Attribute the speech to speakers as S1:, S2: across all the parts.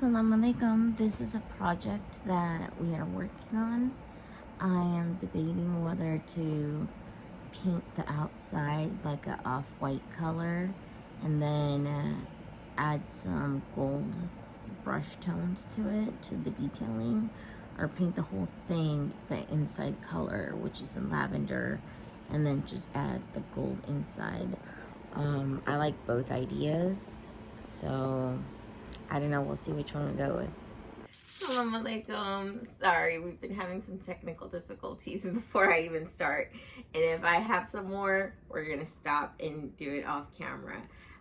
S1: Assalamualaikum. This is a project that we are working on. I am debating whether to paint the outside like a off-white color and then add some gold brush tones to it, to the detailing, or paint the whole thing the inside color, which is in lavender, and then just add the gold inside. I like both ideas, so I don't know, we'll see which one we go with. Assalamu alaikum. Sorry, we've been having some technical difficulties before I even start. And if I have some more, we're gonna stop and do it off camera.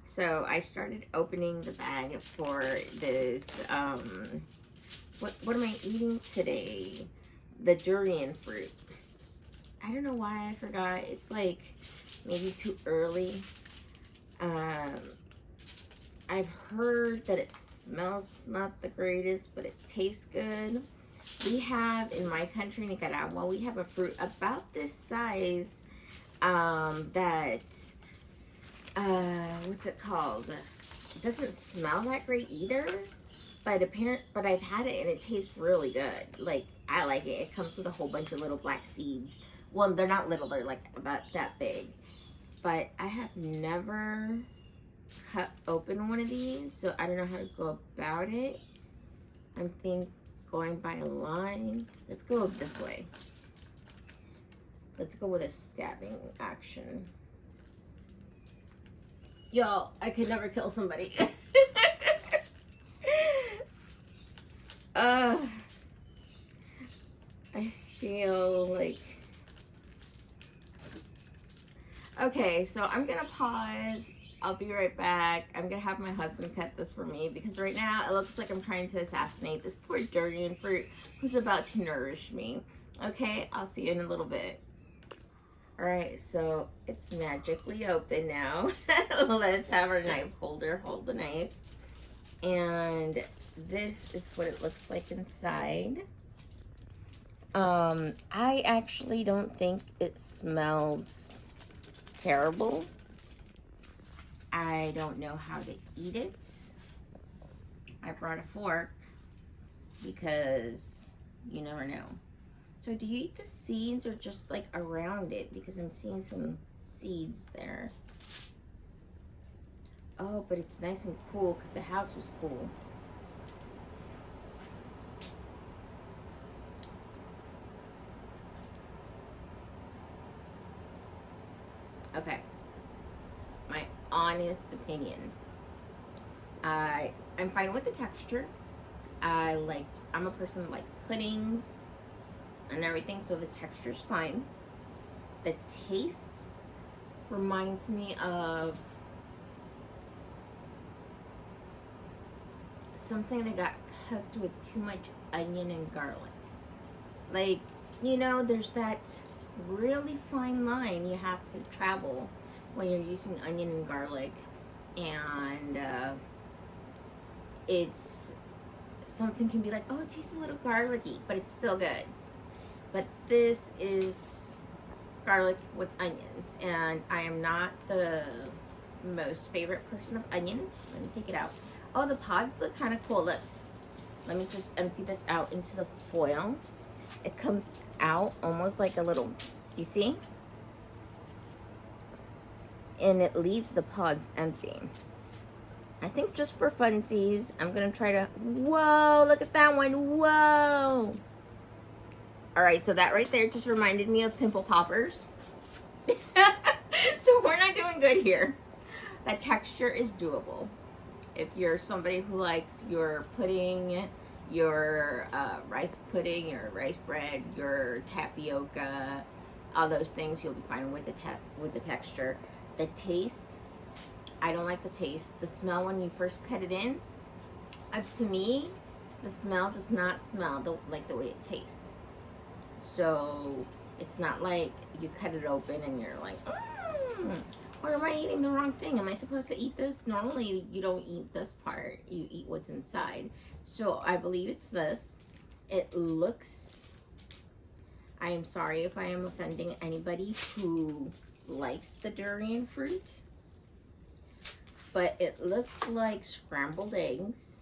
S1: So I started opening the bag for this, what am I eating today? The durian fruit. I don't know why I forgot. It's like maybe too early. I've heard that it smells not the greatest, but it tastes good. We have, in my country, Nicaragua, we have a fruit about this size that, what's it called? It doesn't smell that great either, but I've had it and it tastes really good. Like, I like it. It comes with a whole bunch of little black seeds. Well, they're not little, they're like about that big. But I have never cut open one of these, so I don't know how to go about it. I'm going by a line. Let's go this way. Let's go with a stabbing action. Y'all, I could never kill somebody. I feel like... Okay, so I'm gonna pause. I'll be right back. I'm gonna have my husband cut this for me because right now it looks like I'm trying to assassinate this poor durian fruit who's about to nourish me. Okay, I'll see you in a little bit. All right, so it's magically open now. Let's have our knife holder hold the knife. And this is what it looks like inside. I actually don't think it smells terrible. I don't know how to eat it. I brought a fork because you never know. So do you eat the seeds or just like around it? Because I'm seeing some seeds there. Oh, but it's nice and cool because the house was cool. Okay. My honest opinion. I'm fine with the texture. I'm a person that likes puddings and everything, so the texture's fine. The taste reminds me of something that got cooked with too much onion and garlic. Like, you know, there's that really fine line you have to travel when you're using onion and garlic, and it's something can be like, oh, it tastes a little garlicky, but it's still good. But this is garlic with onions, and I am not the most favorite person of onions. Let me take it out. Oh, the pods look kind of cool. Look, let me just empty this out into the foil. It comes out almost like a little, you see? And it leaves the pods empty. I think just for funsies, I'm gonna try to, whoa, look at that one, whoa. All right, so that right there just reminded me of pimple poppers. So we're not doing good here. That texture is doable. If you're somebody who likes your pudding, your rice pudding, your rice bread, your tapioca, all those things, you'll be fine with the texture. The taste, I don't like the taste. The smell when you first cut it in, to me, the smell does not smell like the way it tastes. So it's not like you cut it open and you're like, or am I eating the wrong thing? Am I supposed to eat this? Normally you don't eat this part, you eat what's inside. So I believe it's this. It looks, I am sorry if I am offending anybody who likes the durian fruit, but it looks like scrambled eggs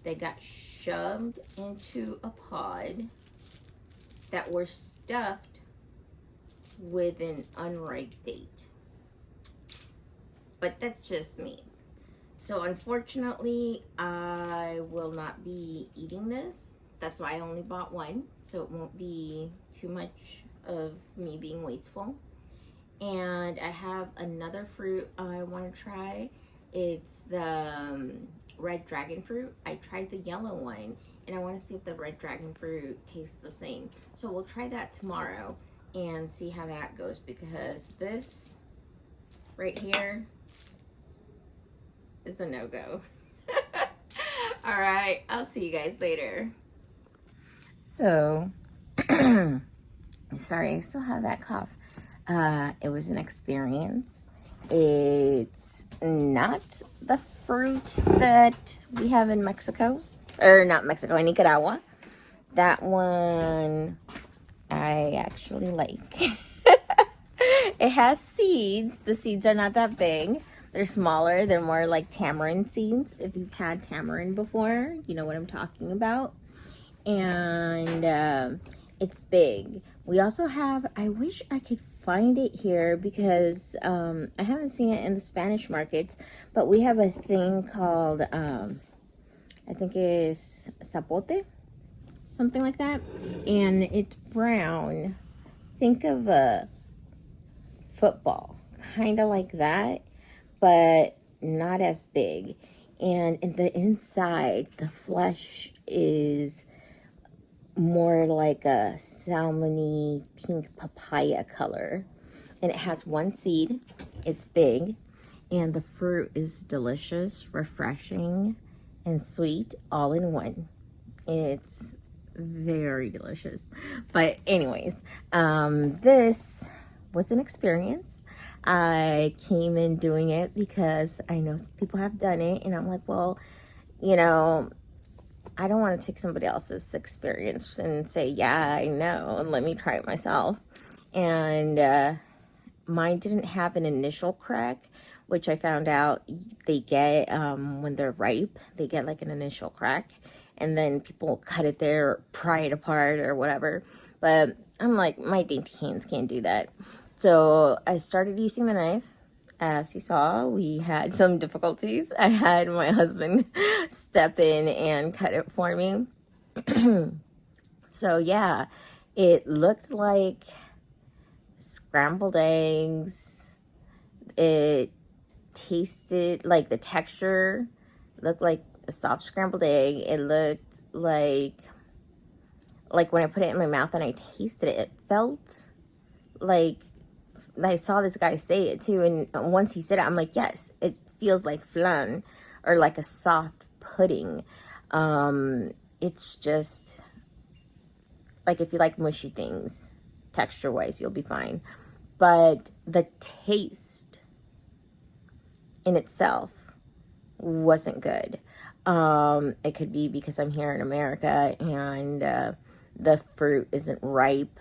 S1: that got shoved into a pod that were stuffed with an unripe date. But that's just me. So unfortunately, I will not be eating this. That's why I only bought one, so it won't be too much of me being wasteful. And I have another fruit I want to try. It's the red dragon fruit. I tried the yellow one, and I want to see if the red dragon fruit tastes the same. So we'll try that tomorrow and see how that goes, because this right here is a no-go. All right, I'll see you guys later. So, sorry, I still have that cough. It was an experience. It's not the fruit that we have in Mexico, or not Mexico, in Nicaragua. That one I actually like. It has seeds. The seeds are not that big. They're smaller. They're more like tamarind seeds. If you've had tamarind before, you know what I'm talking about. And it's big. We also have, I wish I could find it here, because I haven't seen it in the Spanish markets, but we have a thing called, I think it's zapote, something like that. And it's brown. Think of a football, kind of like that, but not as big. And in the inside, the flesh is more like a salmony pink papaya color, and it has one seed. It's big, and the fruit is delicious, refreshing, and sweet all in one. It's very delicious. But anyways, this was an experience. I came in doing it because I know people have done it, and I'm like, well, you know, I don't want to take somebody else's experience and say, yeah, I know, and let me try it myself. And mine didn't have an initial crack, which I found out they get when they're ripe. They get like an initial crack, and then people cut it there, or pry it apart or whatever. But I'm like, my dainty hands can't do that. So I started using the knife. As you saw, we had some difficulties. I had my husband step in and cut it for me. So yeah, it looked like scrambled eggs. It tasted like, the texture looked like a soft scrambled egg. It looked like when I put it in my mouth and I tasted it, it felt like, I saw this guy say it too, and once he said it, I'm like, yes, it feels like flan, or like a soft pudding. It's just like, if you like mushy things, texture wise, you'll be fine. But the taste in itself wasn't good. It could be because I'm here in America and the fruit isn't ripe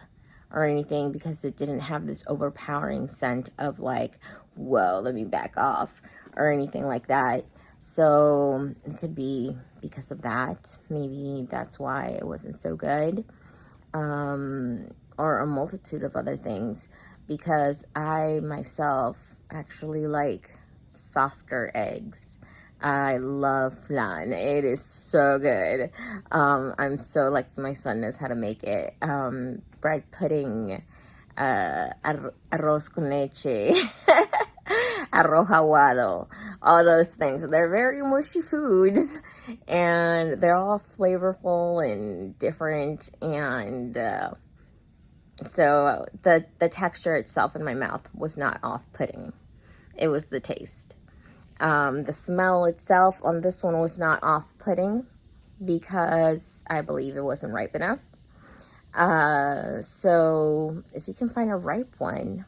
S1: or anything, because it didn't have this overpowering scent of like, whoa, let me back off, or anything like that. So it could be because of that. Maybe that's why it wasn't so good. Or a multitude of other things, because I myself actually like softer eggs. I love flan. It is so good. I'm so lucky my son knows how to make it. Bread pudding, arroz con leche, arroz aguado, all those things. They're very mushy foods, and they're all flavorful and different. And so the texture itself in my mouth was not off-putting. It was the taste. The smell itself on this one was not off-putting, because I believe it wasn't ripe enough. So if you can find a ripe one,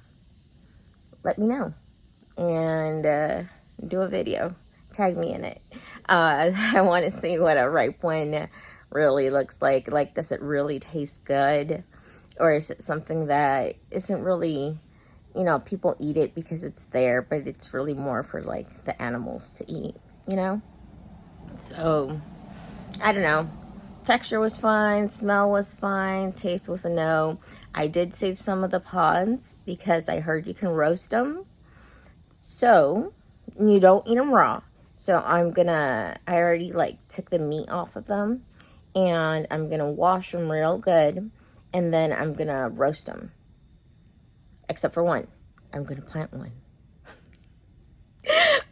S1: let me know, and do a video. Tag me in it. I want to see what a ripe one really looks like. Like, does it really taste good? Or is it something that isn't really, you know, people eat it because it's there, but it's really more for like the animals to eat, you know? So I don't know. Texture was fine, smell was fine, taste was a no. I did save some of the pods because I heard you can roast them. So, you don't eat them raw. So I already like took the meat off of them, and I'm gonna wash them real good, and then I'm gonna roast them. Except for one. I'm gonna plant one.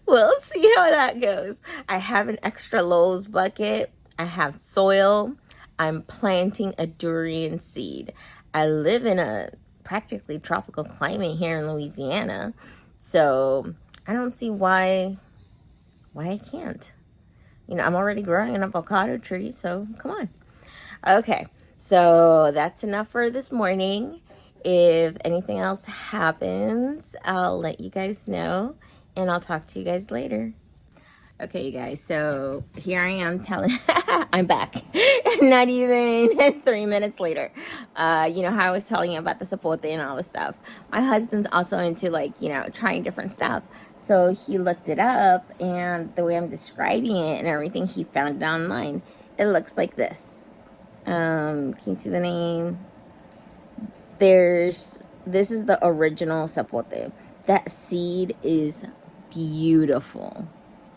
S1: We'll see how that goes. I have an extra Lowe's bucket. I have soil. I'm planting a durian seed. I live in a practically tropical climate here in Louisiana. So I don't see why I can't. You know, I'm already growing an avocado tree, so come on. Okay, so that's enough for this morning. If anything else happens, I'll let you guys know, and I'll talk to you guys later. Okay, you guys, so here I am telling, I'm back. Not even 3 minutes later. You know how I was telling you about the sapote and all this stuff. My husband's also into, like, you know, trying different stuff. So he looked it up, and the way I'm describing it and everything, he found it online. It looks like this. Can you see the name? This is the original sapote. That seed is beautiful.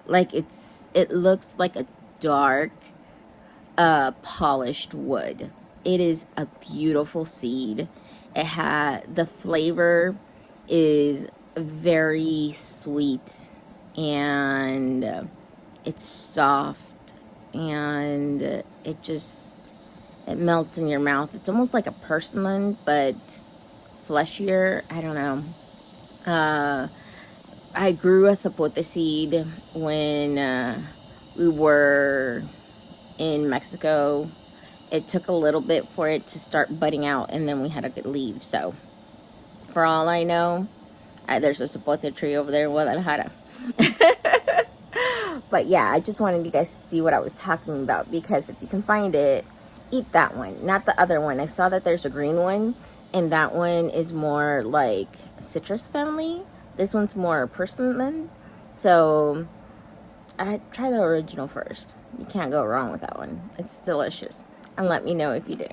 S1: Like it looks like a dark, polished wood. It is a beautiful seed. The flavor is very sweet, and it's soft, and it melts in your mouth. It's almost like a persimmon, but fleshier. I don't know. I grew a sapote seed when we were in Mexico. It took a little bit for it to start budding out, and then we had to leave. So, for all I know, there's a sapote tree over there in Guadalajara. But yeah, I just wanted you guys to see what I was talking about, because if you can find it, eat that one, not the other one. I saw that there's a green one, and that one is more like citrus family. This one's more persimmon. So I try the original first. You can't go wrong with that one. It's delicious. And let me know if you do.